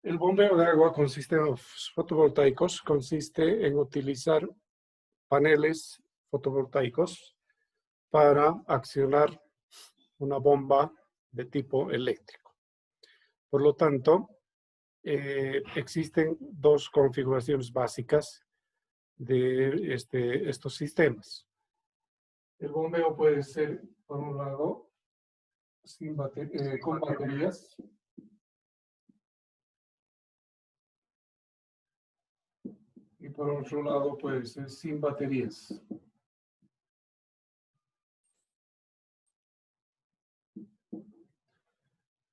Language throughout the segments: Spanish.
El bombeo de agua con sistemas fotovoltaicos consiste en utilizar paneles fotovoltaicos para accionar una bomba de tipo eléctrico. Por lo tanto, existen dos configuraciones básicas de estos sistemas. El bombeo puede ser, por un lado, con baterías. Y por otro lado puede ser sin baterías.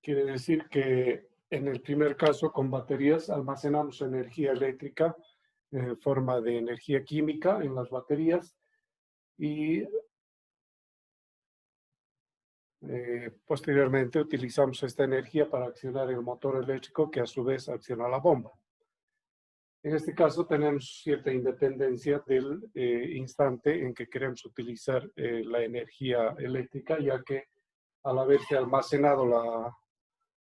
Quiere decir que en el primer caso con baterías almacenamos energía eléctrica en forma de energía química en las baterías y posteriormente utilizamos esta energía para accionar el motor eléctrico que a su vez acciona la bomba. En este caso tenemos cierta independencia del instante en que queremos utilizar la energía eléctrica, ya que al haberse almacenado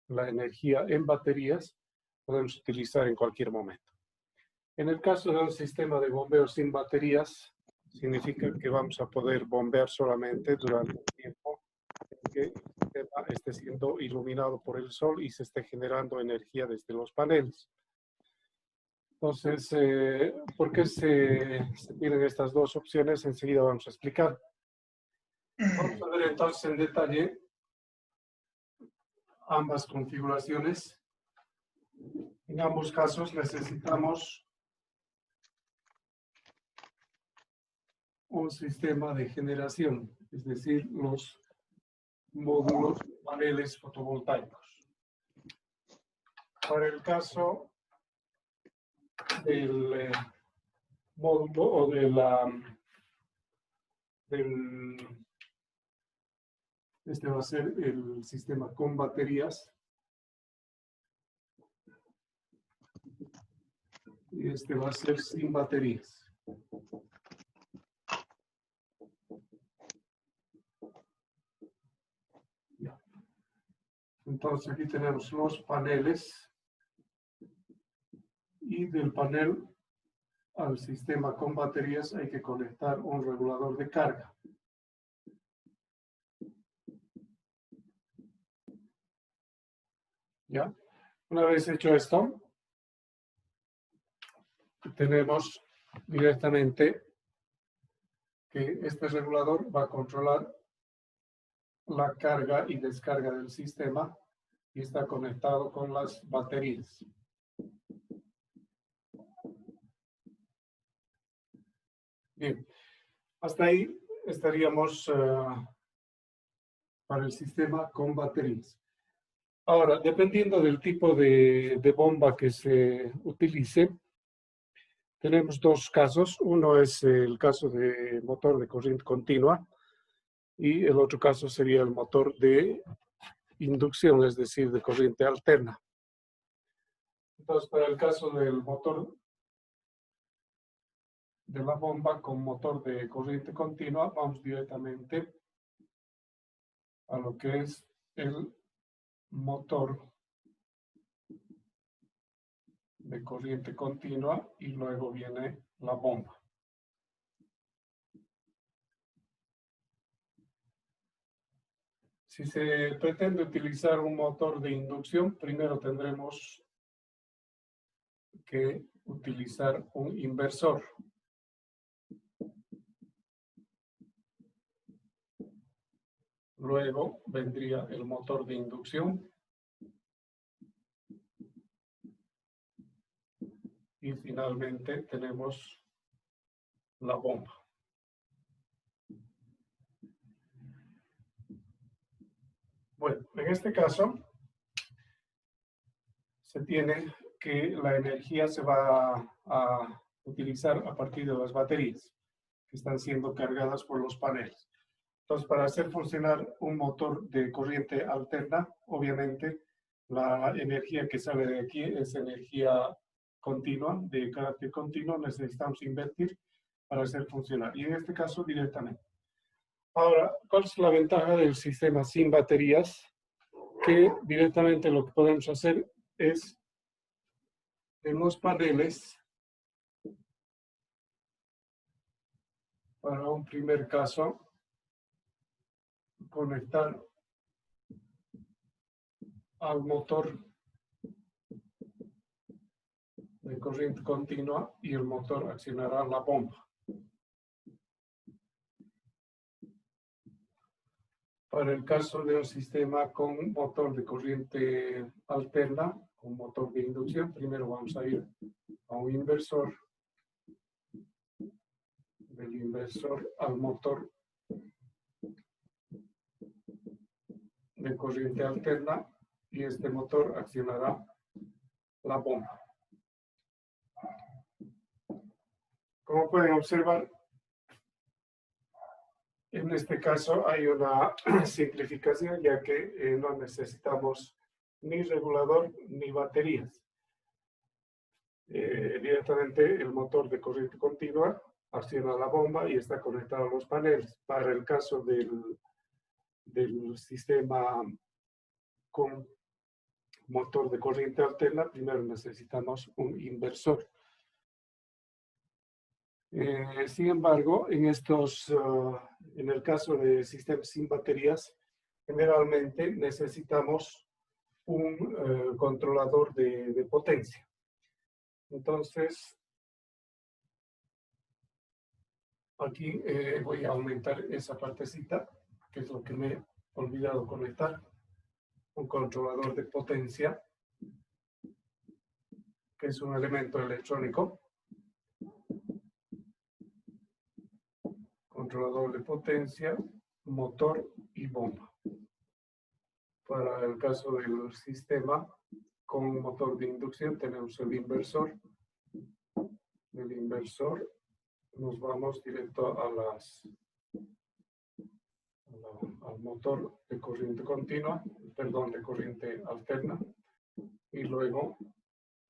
la energía en baterías, podemos utilizar en cualquier momento. En el caso de un sistema de bombeo sin baterías, significa que vamos a poder bombear solamente durante el tiempo en que el sistema esté siendo iluminado por el sol y se esté generando energía desde los paneles. Entonces, ¿por qué se tienen estas dos opciones? Enseguida vamos a explicar. Vamos a ver entonces en detalle ambas configuraciones. En ambos casos necesitamos un sistema de generación, es decir, los módulos paneles fotovoltaicos. Para el caso del módulo o este va a ser el sistema con baterías y este va a ser sin baterías. Ya. Entonces aquí tenemos los paneles y del panel al sistema con baterías hay que conectar un regulador de carga. ¿Ya? Una vez hecho esto, tenemos directamente que este regulador va a controlar la carga y descarga del sistema y está conectado con las baterías. Bien, hasta ahí estaríamos para el sistema con baterías. Ahora, dependiendo del tipo de bomba que se utilice, tenemos dos casos. Uno es el caso de motor de corriente continua y el otro caso sería el motor de inducción, es decir, de corriente alterna. Entonces, para el caso del motor de la bomba con motor de corriente continua, vamos directamente a lo que es el motor de corriente continua y luego viene la bomba. Si se pretende utilizar un motor de inducción, primero tendremos que utilizar un inversor. Luego vendría el motor de inducción. Y finalmente tenemos la bomba. Bueno, en este caso se tiene que la energía se va a utilizar a partir de las baterías que están siendo cargadas por los paneles. Entonces, para hacer funcionar un motor de corriente alterna, obviamente la energía que sale de aquí es energía continua, de carácter continuo, necesitamos invertir para hacer funcionar. Y en este caso directamente. Ahora, ¿cuál es la ventaja del sistema sin baterías? Que directamente lo que podemos hacer es en los paneles, para un primer caso, conectar al motor de corriente continua y el motor accionará la bomba. Para el caso de un sistema con motor de corriente alterna, con motor de inducción, primero vamos a ir a un inversor, del inversor al motor de corriente alterna y este motor accionará la bomba. Como pueden observar, en este caso hay una simplificación, ya que no necesitamos ni regulador ni baterías. Directamente el motor de corriente continua acciona la bomba y está conectado a los paneles. Para el caso del sistema con motor de corriente alterna, primero necesitamos un inversor. Sin embargo, en el caso de sistemas sin baterías, generalmente necesitamos un controlador de potencia. Entonces, aquí voy a aumentar esa partecita, que es lo que me he olvidado conectar. Un controlador de potencia, que es un elemento electrónico. Controlador de potencia, motor y bomba. Para el caso del sistema con motor de inducción tenemos el inversor. Del inversor nos vamos directo al motor de corriente continua, perdón, de corriente alterna, y luego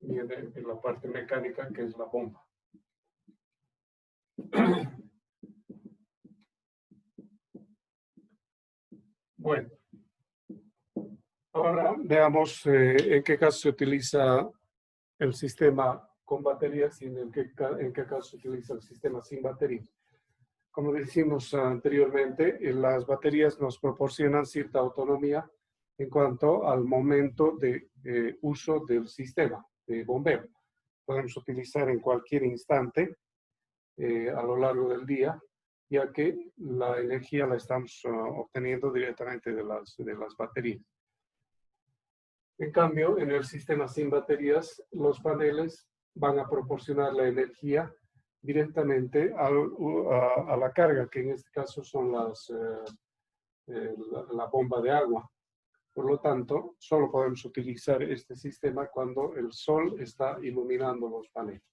viene la parte mecánica, que es la bomba. Bueno, ahora veamos en qué caso se utiliza el sistema con baterías y en qué caso se utiliza el sistema sin baterías. Como decimos anteriormente, las baterías nos proporcionan cierta autonomía en cuanto al momento de uso del sistema de bombeo. Podemos utilizar en cualquier instante a lo largo del día, ya que la energía la estamos obteniendo directamente de las baterías. En cambio, en el sistema sin baterías, los paneles van a proporcionar la energía directamente a la carga, que en este caso son la bomba de agua. Por lo tanto, solo podemos utilizar este sistema cuando el sol está iluminando los paneles.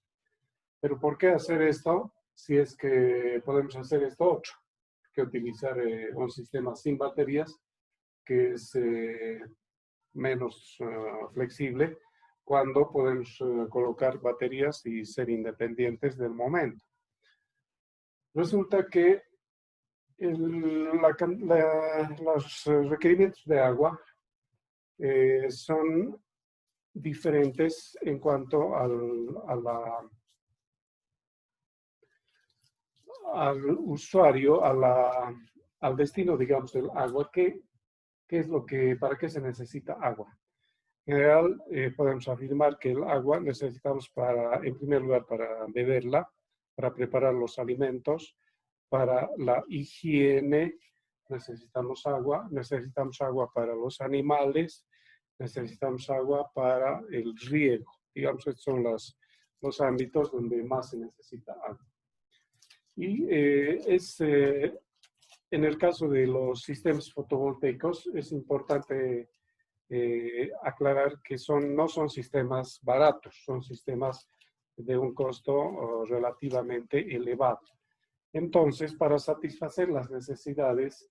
Pero ¿por qué hacer esto si es que podemos hacer esto otro? Que utilizar un sistema sin baterías, que es menos flexible, cuando podemos colocar baterías y ser independientes del momento. Resulta que los requerimientos de agua son diferentes en cuanto al usuario, al destino, digamos, del agua. ¿Para qué se necesita agua? En general, podemos afirmar que el agua necesitamos en primer lugar, para beberla, para preparar los alimentos, para la higiene, necesitamos agua para los animales, necesitamos agua para el riego. Digamos, estos son los ámbitos donde más se necesita agua. Y en el caso de los sistemas fotovoltaicos, es importante aclarar que no son sistemas baratos, son sistemas de un costo relativamente elevado. Entonces, para satisfacer las necesidades,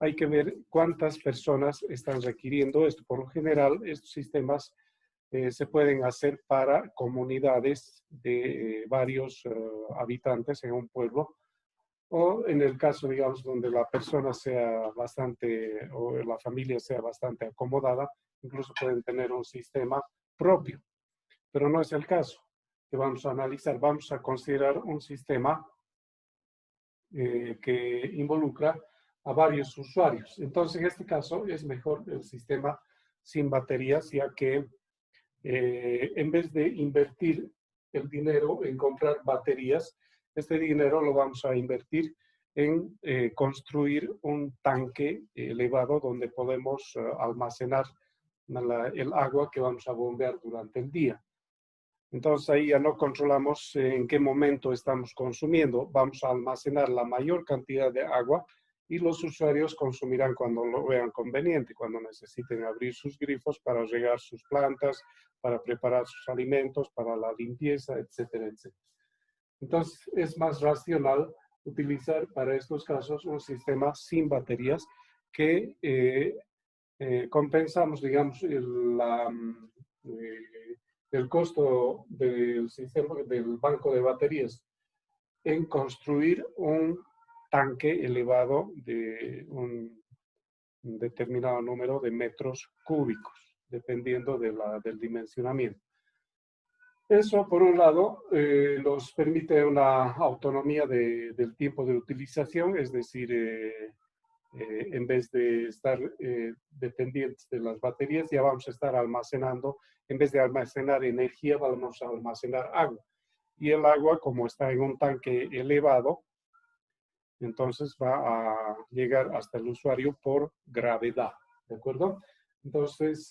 hay que ver cuántas personas están requiriendo esto. Por lo general, estos sistemas se pueden hacer para comunidades de varios habitantes en un pueblo, o en el caso, digamos, donde la persona o la familia sea bastante acomodada, incluso pueden tener un sistema propio. pero no es el caso que vamos a analizar. Vamos a considerar un sistema que involucra a varios usuarios. Entonces, en este caso es mejor el sistema sin baterías, ya que en vez de invertir el dinero en comprar baterías, este dinero lo vamos a invertir en construir un tanque elevado donde podemos almacenar el agua que vamos a bombear durante el día. Entonces ahí ya no controlamos en qué momento estamos consumiendo. Vamos a almacenar la mayor cantidad de agua y los usuarios consumirán cuando lo vean conveniente, cuando necesiten abrir sus grifos para regar sus plantas, para preparar sus alimentos, para la limpieza, etcétera, etcétera. Entonces es más racional utilizar para estos casos un sistema sin baterías que compensamos, digamos, el costo del sistema del banco de baterías en construir un tanque elevado de un determinado número de metros cúbicos, dependiendo del dimensionamiento. Eso, por un lado, nos permite una autonomía del tiempo de utilización, es decir, en vez de estar dependientes de las baterías, ya vamos a estar almacenando, en vez de almacenar energía, vamos a almacenar agua. Y el agua, como está en un tanque elevado, entonces va a llegar hasta el usuario por gravedad, ¿de acuerdo? Entonces,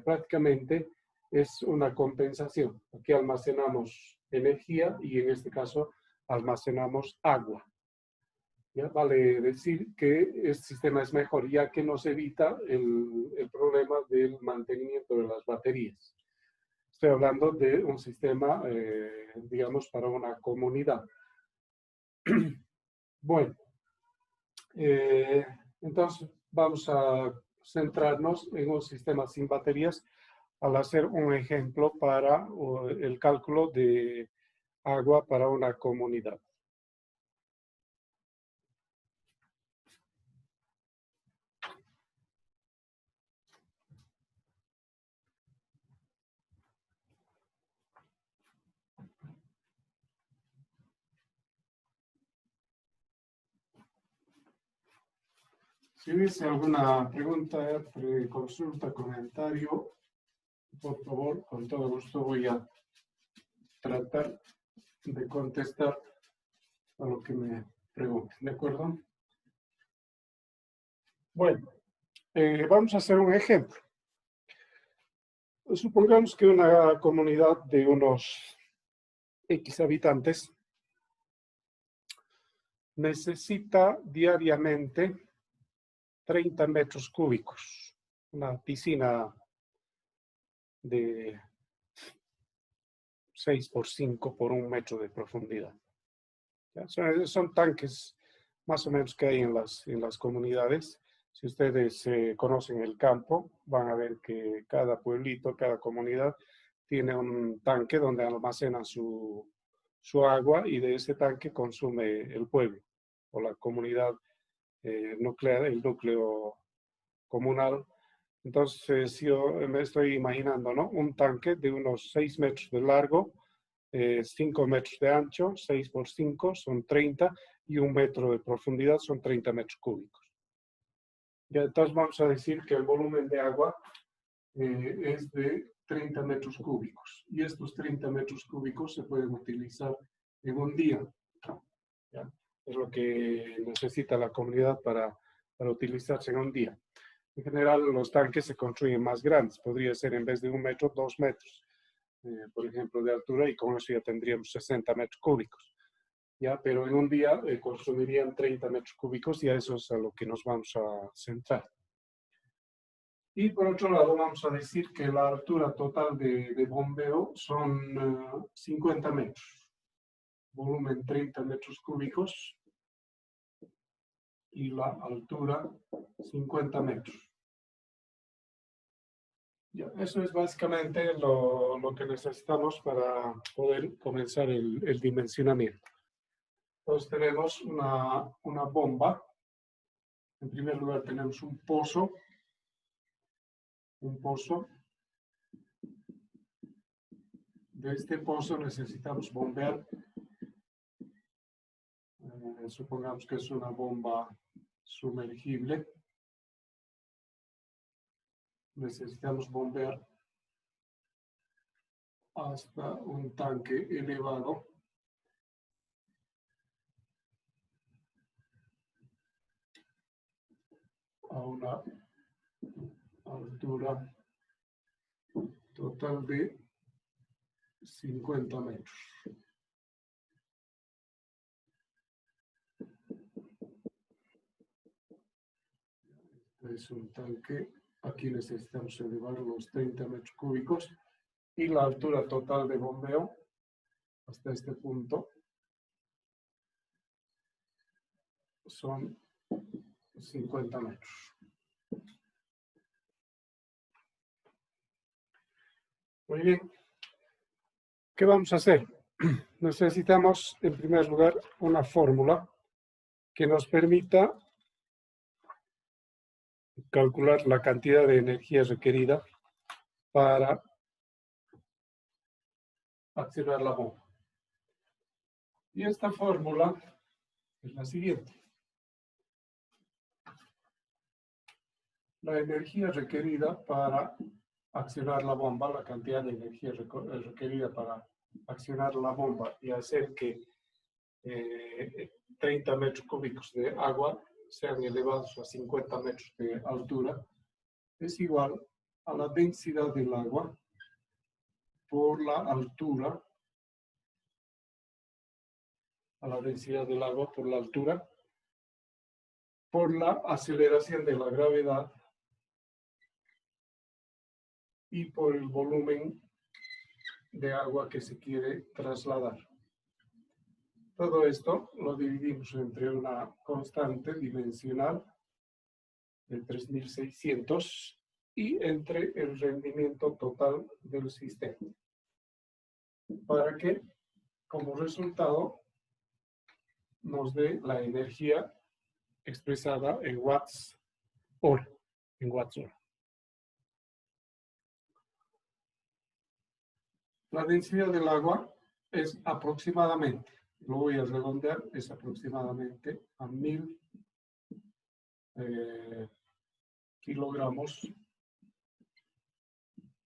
prácticamente es una compensación. Aquí almacenamos energía y en este caso almacenamos agua. ¿Ya? Vale decir que este sistema es mejor, ya que nos evita el problema del mantenimiento de las baterías. Estoy hablando de un sistema, digamos, para una comunidad. Bueno, entonces vamos a centrarnos en un sistema sin baterías al hacer un ejemplo para el cálculo de agua para una comunidad. Si hubiese alguna pregunta, consulta, comentario, por favor, con todo gusto voy a tratar de contestar a lo que me pregunten, ¿de acuerdo? Bueno, vamos a hacer un ejemplo. Supongamos que una comunidad de unos X habitantes necesita diariamente 30 metros cúbicos, una piscina de 6 por 5 por 1 metro de profundidad. Son tanques más o menos que hay en las comunidades. Si ustedes conocen el campo, van a ver que cada pueblito, cada comunidad tiene un tanque donde almacenan su agua y de ese tanque consume el pueblo o la comunidad nuclear, el núcleo comunal. Entonces yo me estoy imaginando, ¿no? Un tanque de unos 6 metros de largo, 5 metros de ancho, 6 por 5 son 30 y 1 metro de profundidad son 30 metros cúbicos. Ya, entonces vamos a decir que el volumen de agua es de 30 metros cúbicos y estos 30 metros cúbicos se pueden utilizar en un día. ¿Ya? Es lo que necesita la comunidad para utilizarse en un día. En general, los tanques se construyen más grandes. Podría ser en vez de 1 metro, 2 metros, por ejemplo, de altura, y con eso ya tendríamos 60 metros cúbicos. ¿Ya? Pero en un día consumirían 30 metros cúbicos y a eso es a lo que nos vamos a centrar. Y por otro lado, vamos a decir que la altura total de bombeo son 50 metros. Volumen 30 metros cúbicos y la altura 50 metros. Ya, eso es básicamente lo que necesitamos para poder comenzar el dimensionamiento. Entonces tenemos una bomba. En primer lugar tenemos un pozo. de este pozo necesitamos bombear. Supongamos que es una bomba sumergible. Necesitamos bombear hasta un tanque elevado a una altura total de 50 metros. Este es un tanque. Aquí necesitamos elevar los 30 metros cúbicos y la altura total de bombeo hasta este punto son 50 metros. Muy bien. ¿Qué vamos a hacer? Necesitamos, en primer lugar, una fórmula que nos permita calcular la cantidad de energía requerida para accionar la bomba. Y esta fórmula es la siguiente. La energía requerida para accionar la bomba, la cantidad de energía requerida para accionar la bomba y hacer que 30 metros cúbicos de agua sean elevados a 50 metros de altura, es igual a la densidad del agua por la altura, por la aceleración de la gravedad y por el volumen de agua que se quiere trasladar. Todo esto lo dividimos entre una constante dimensional de 3600 y entre el rendimiento total del sistema. Para que, como resultado, nos dé la energía expresada en watts hora. La densidad del agua es aproximadamente, lo voy a redondear, es aproximadamente a 1000 kilogramos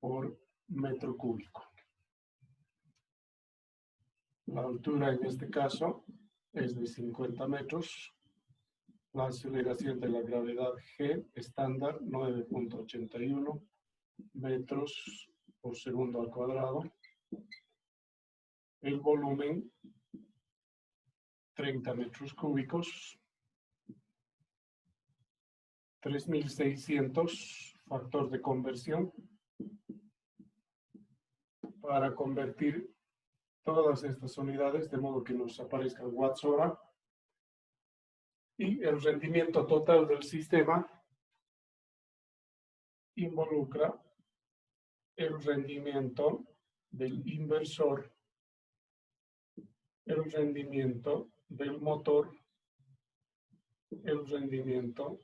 por metro cúbico. La altura en este caso es de 50 metros. La aceleración de la gravedad G estándar 9.81 metros por segundo al cuadrado. El volumen 30 metros cúbicos. 3600 factor de conversión para convertir todas estas unidades de modo que nos aparezcan watts hora. Y el rendimiento total del sistema involucra el rendimiento del inversor, el rendimiento del motor, el rendimiento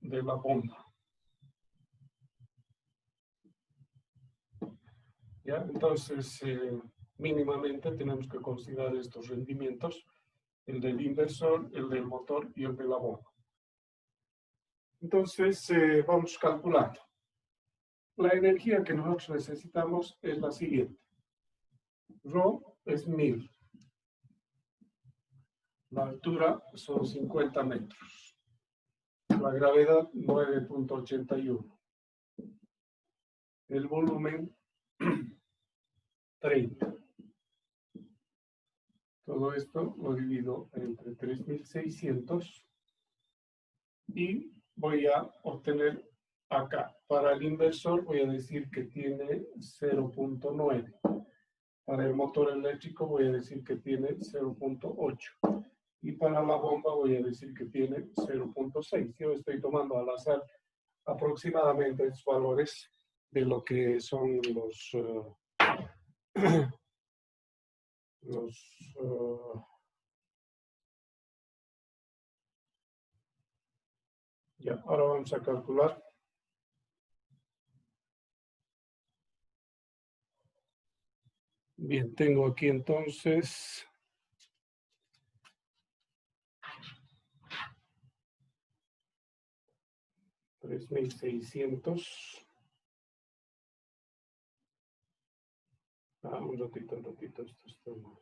de la bomba. ¿Ya? Entonces, mínimamente tenemos que considerar estos rendimientos, el del inversor, el del motor y el de la bomba. Entonces, vamos calculando. La energía que nosotros necesitamos es la siguiente. Rho es 1000. La altura son 50 metros. La gravedad 9.81. El volumen 30. Todo esto lo divido entre 3600 y voy a obtener acá. Para el inversor voy a decir que tiene 0.9. Para el motor eléctrico voy a decir que tiene 0.8. Y para la bomba voy a decir que tiene 0.6. Yo estoy tomando al azar aproximadamente estos valores de lo que son ya, ahora vamos a calcular. Bien, tengo aquí entonces 3600. Un ratito, esto está mal.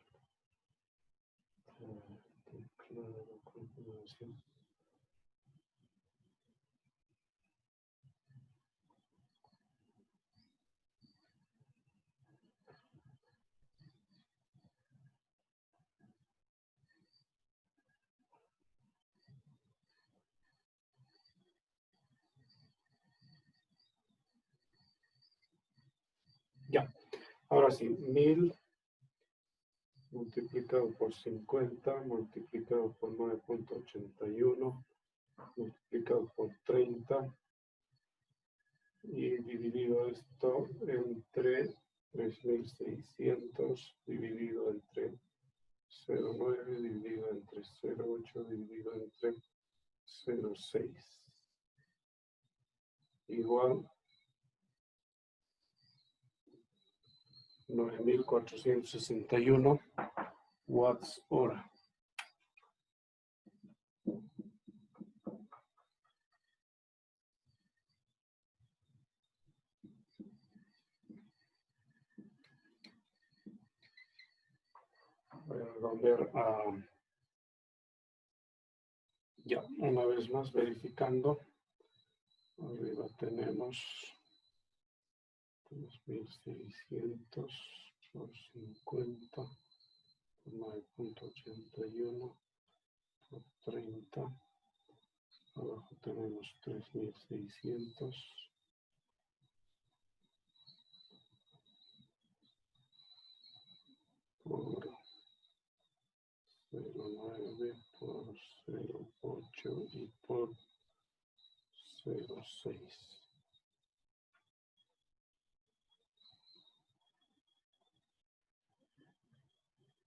Teclado, configuración. Ya, ahora sí, 1000 multiplicado por 50, multiplicado por 9.81, multiplicado por 30 y dividido esto entre 3600 dividido entre 0,9 dividido entre 0,8 dividido entre 0,6 igual 9461 watts hora. Voy a volver a... Ya, una vez más verificando. Arriba tenemos 3600 por 50 por 9.81 por 30. Abajo tenemos 3600 por 0,9 por 0,8 y por 0,6.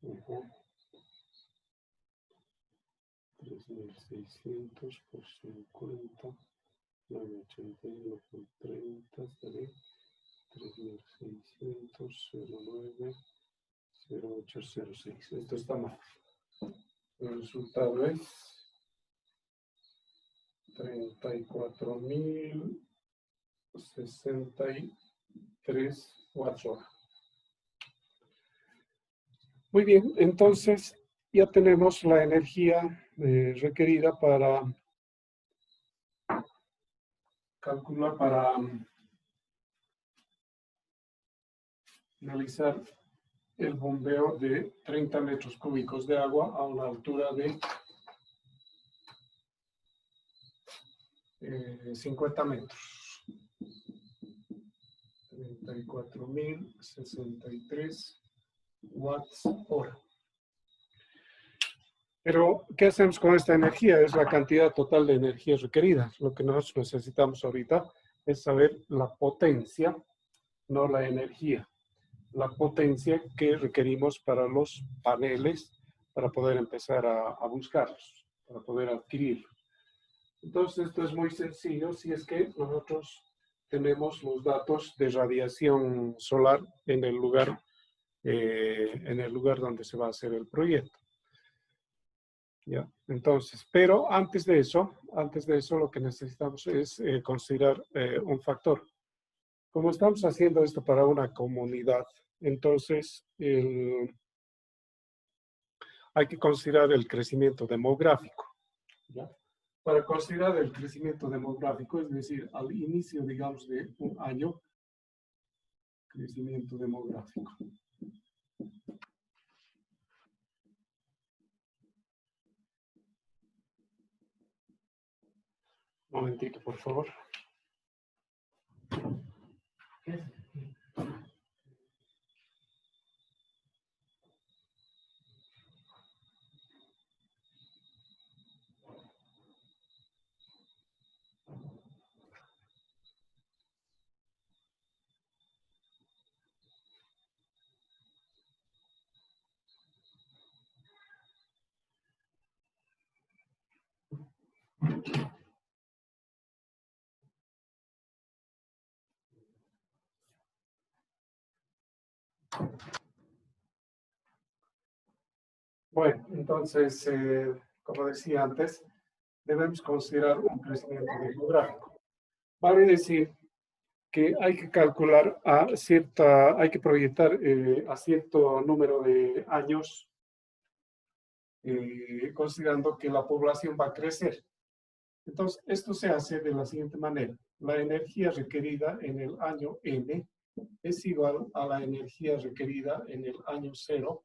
Uh-huh. 3600 por 50, 981 por 30, está bien. 3600, 09, 0806. Esto está mal. El resultado es 34.063 watts hora. Muy bien, entonces ya tenemos la energía requerida para calcular, para realizar el bombeo de 30 metros cúbicos de agua a una altura de 50 metros. 34.063 watts hora. Pero, ¿qué hacemos con esta energía? Es la cantidad total de energía requerida. Lo que nosotros necesitamos ahorita es saber la potencia, no la energía. La potencia que requerimos para los paneles, para poder empezar a buscarlos, para poder adquirirlos. Entonces, esto es muy sencillo si es que nosotros tenemos los datos de radiación solar en el lugar donde se va a hacer el proyecto. ¿Ya? Entonces, pero antes de eso lo que necesitamos es considerar un factor. Como estamos haciendo esto para una comunidad, entonces hay que considerar el crecimiento demográfico. ¿Ya? Para considerar el crecimiento demográfico, es decir, al inicio, digamos, de un año, crecimiento demográfico. Un momentito, por favor. Bueno, entonces, como decía antes, debemos considerar un crecimiento demográfico. Vale decir que hay que calcular hay que proyectar a cierto número de años, considerando que la población va a crecer. Entonces, esto se hace de la siguiente manera. La energía requerida en el año n es igual a la energía requerida en el año 0,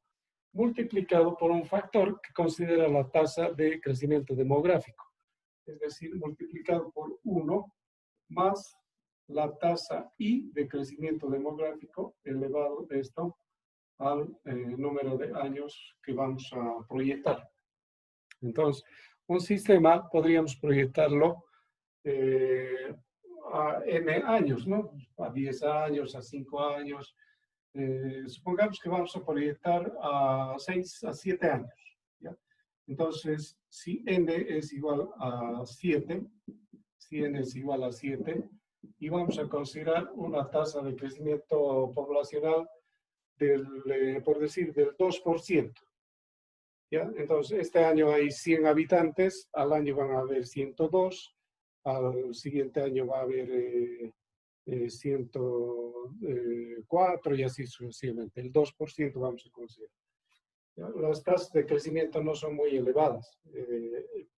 multiplicado por un factor que considera la tasa de crecimiento demográfico. Es decir, multiplicado por 1 más la tasa I de crecimiento demográfico elevado esto al número de años que vamos a proyectar. Entonces, un sistema podríamos proyectarlo a n años, ¿no? A 10 años, a 5 años. Supongamos que vamos a proyectar a 6 a 7 años. ¿Ya? Entonces, si n es igual a 7, si n es igual a 7, y vamos a considerar una tasa de crecimiento poblacional por decir, del 2%. ¿Ya? Entonces, este año hay 100 habitantes, al año van a haber 102, al siguiente año va a haber 104 y así sucesivamente. El 2% vamos a considerar. ¿Ya? Las tasas de crecimiento no son muy elevadas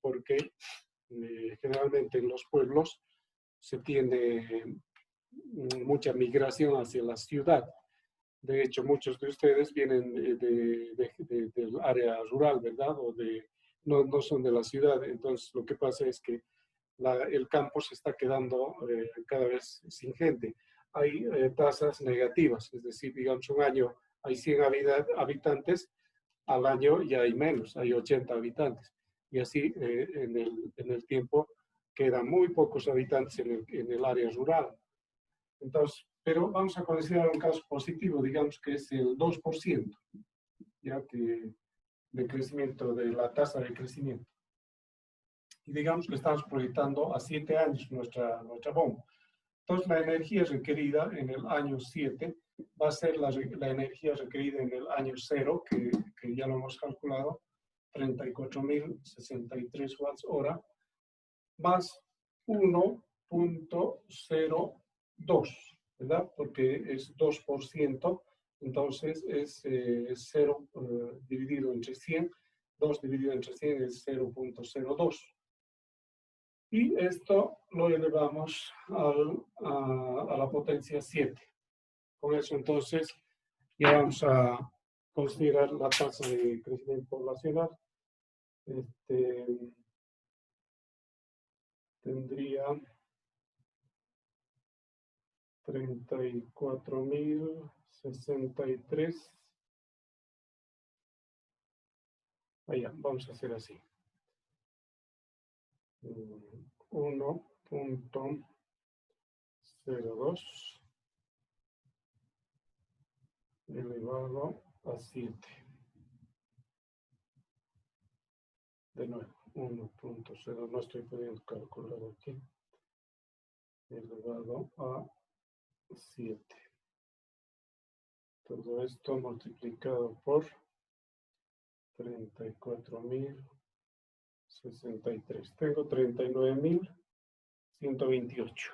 porque generalmente en los pueblos se tiene mucha migración hacia la ciudad. De hecho, muchos de ustedes vienen del área rural, ¿verdad? No son de la ciudad. Entonces, lo que pasa es que el campo se está quedando cada vez sin gente. Hay tasas negativas, es decir, digamos, un año hay 100 habitantes, al año ya hay menos, hay 80 habitantes. Y así en el tiempo quedan muy pocos habitantes en el área rural. Entonces, pero vamos a considerar un caso positivo, digamos que es el 2%, ya que de crecimiento, de la tasa de crecimiento. Y digamos que estamos proyectando a 7 años nuestra bomba. Entonces, la energía requerida en el año 7 va a ser la energía requerida en el año 0, que ya lo hemos calculado, 34.063 watts hora, más 1.02. ¿Verdad? Porque es 2%, entonces es 0 dividido entre 100, 2 dividido entre 100 es 0.02. Y esto lo elevamos a la potencia 7. Con eso entonces ya vamos a considerar la tasa de crecimiento poblacional. Tendría 34.063. Allá, vamos a hacer así. 1.02 elevado a 7. De nuevo, 1.0, no estoy pudiendo calcular aquí, elevado a 7. Todo esto multiplicado por 34.063. Tengo 39.128.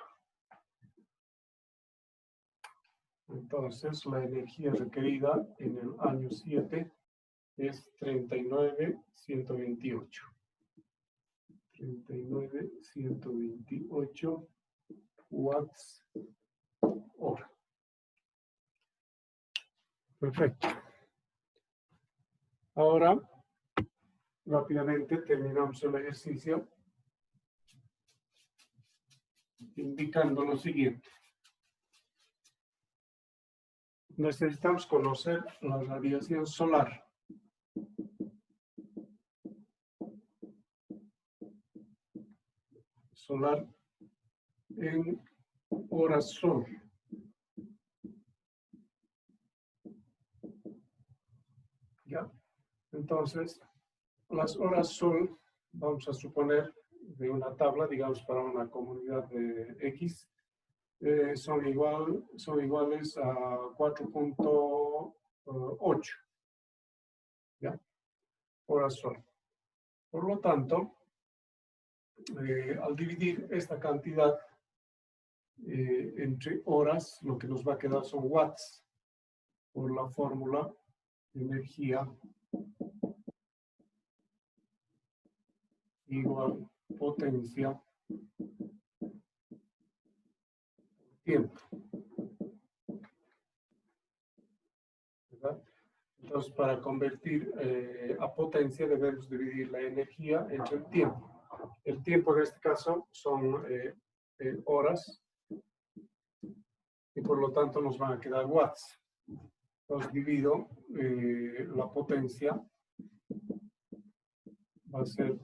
Entonces, la energía requerida en el año 7 es 39.128. 39.128 watts hora. Perfecto. Ahora, rápidamente terminamos el ejercicio indicando lo siguiente. Necesitamos conocer la radiación solar. Solar en horas sol. ¿Ya? Entonces, las horas sol, vamos a suponer de una tabla, digamos, para una comunidad de X, son iguales a 4.8. ¿Ya? horas sol. Por lo tanto, al dividir esta cantidad entre horas, lo que nos va a quedar son watts por la fórmula de energía igual potencia tiempo. ¿Verdad? Entonces, para convertir a potencia debemos dividir la energía entre el tiempo. El tiempo en este caso son horas y por lo tanto nos van a quedar watts. Entonces divido la potencia, va a ser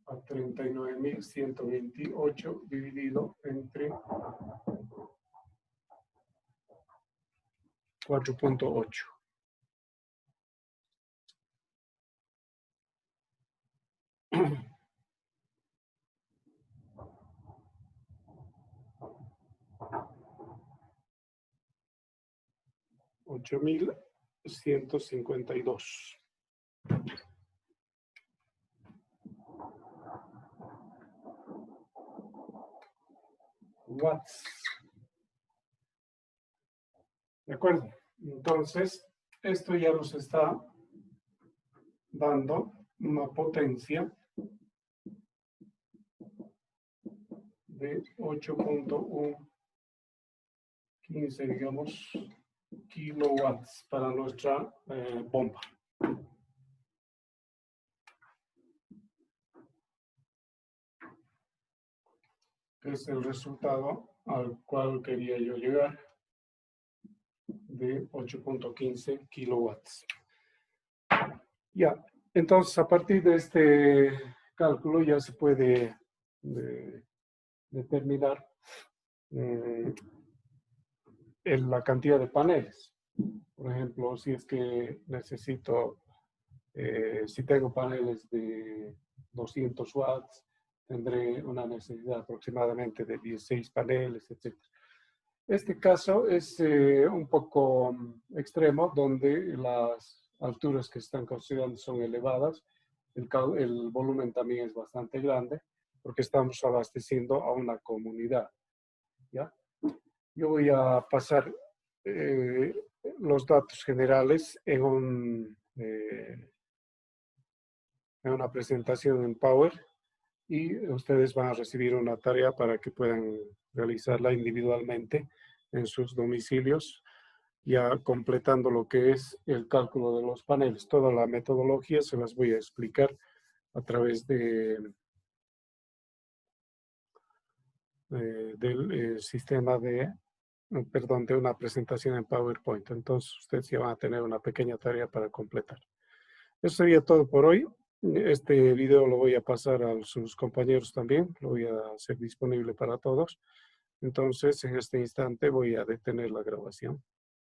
a 39.128 dividido entre 4.8. $8.152. Watts. ¿De acuerdo? Entonces, esto ya nos está dando una potencia de 8.115, digamos, kilowatts para nuestra bomba. Es el resultado al cual quería yo llegar de 8.15 kilowatts. Ya, entonces a partir de este cálculo ya se puede determinar la cantidad de paneles. Por ejemplo, si es que necesito, si tengo paneles de 200 watts, tendré una necesidad aproximadamente de 16 paneles, etc. Este caso es un poco extremo, donde las alturas que están considerando son elevadas. El volumen también es bastante grande, porque estamos abasteciendo a una comunidad. ¿Ya? Yo voy a pasar los datos generales en una presentación en Power y ustedes van a recibir una tarea para que puedan realizarla individualmente en sus domicilios, ya completando lo que es el cálculo de los paneles. Toda la metodología se las voy a explicar a través del sistema de una presentación en PowerPoint. Entonces, ustedes ya van a tener una pequeña tarea para completar. Eso sería todo por hoy. Este video lo voy a pasar a sus compañeros también. Lo voy a hacer disponible para todos. Entonces, en este instante voy a detener la grabación.